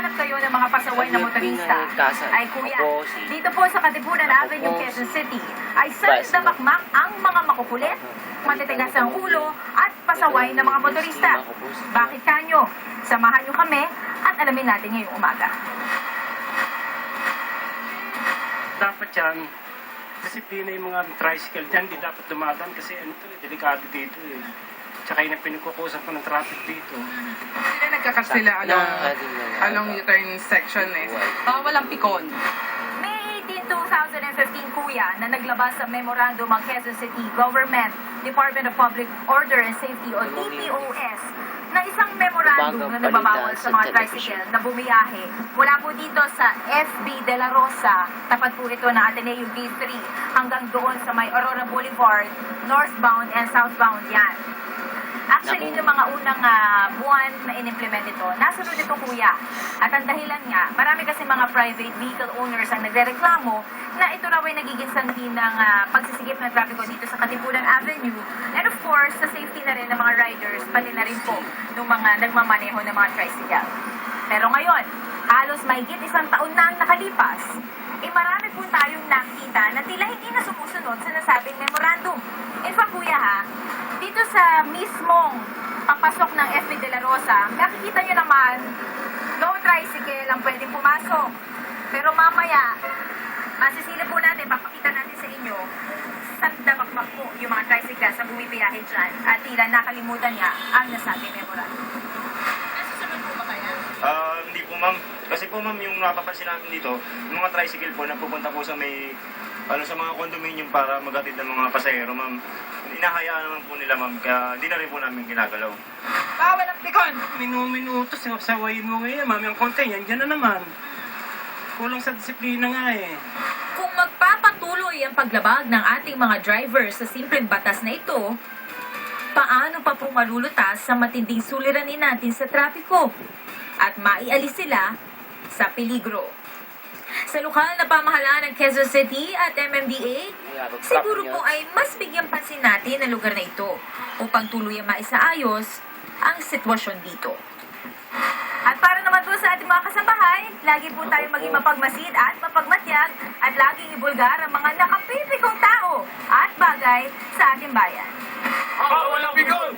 naghahanap kayo ng mga pasaway na motorista, ay kuya, dito po sa Katipunan Avenue, Quezon City, ay sandamakmak ang mga makukulit, matitigas ang ulo, at pasaway na mga motorista. Bakit kanyo? Samahan nyo kami at alamin natin ngayong umaga. Dapat yan, disiplina yung mga tricycle dyan, di dapat dumadaan kasi delikado dito eh. Tsaka yun ang pinagkukusan ko ng traffic dito. Sila nagkakasila along U-turn section eh. Walang pikon. May 18, 2015, kuya, na naglabas sa memorandum ang Quezon City Government Department of Public Order and Safety o DPOS na isang memorandum na nagbabawal sa mga tricycle na bumiyahe mula po dito sa FB De La Rosa, tapat po ito ng Ateneo Gate 3 hanggang doon sa may Aurora Boulevard, northbound and southbound yan. Actually, yung mga unang buwan na in-implement ito, nasunod ito kuya. At ang dahilan nga, marami kasi mga private vehicle owners ang nagrereklamo na ito raw ay nagiging sanhi ng pagsisigip ng trapiko dito sa Katipunan Avenue. And of course, sa safety na rin ng mga riders, pati na rin po ng mga nagmamaneho ng mga tricycle. Pero ngayon, halos mahigit isang taon na ang nakalipas, marami po tayong nakita na tila hindi na sumusunod sa nasabing memorandum. In fact, kuya dito sa mismong papasok ng FB De La Rosa, nakikita nyo naman, no tricycle ang pwedeng pumasok. Pero mamaya, masisilip po natin, papakita natin sa inyo, sandamakmak po yung mga tricycle sa bumibiyahe dyan at tila nakalimutan niya ang nasabing memorandum. Nasusunod po ba kaya? Hindi po ma'am. Kasi po ma'am, yung napapansin namin dito, yung mga tricycle po na pupunta po sa may sa mga condominium para maghatid ng mga pasahero ma'am. Inahayaan naman po nila ma'am, kaya hindi na rin po namin ginagalaw. Bawal ang pikon! Minuto, sawayin mo ngayon, mami, ang konti, yan dyan na naman. Kulang sa disiplina nga eh. Kung magpapatuloy ang paglabag ng ating mga drivers sa simpleng batas na ito, paano pa po malulutas sa matinding suliranin natin sa trapiko at maialis sila sa peligro? Sa lokal na pamahalaan ng Quezon City at MMDA, siguro po ay mas bigyan pansin natin ang lugar na ito upang tuluyang maisaayos ang sitwasyon dito. At para naman po sa ating mga kasambahay, lagi po tayo maging mapagmasid at mapagmatyag at laging ibulgar ang mga nakapipikong tao at bagay sa ating bayan. Walang bigon!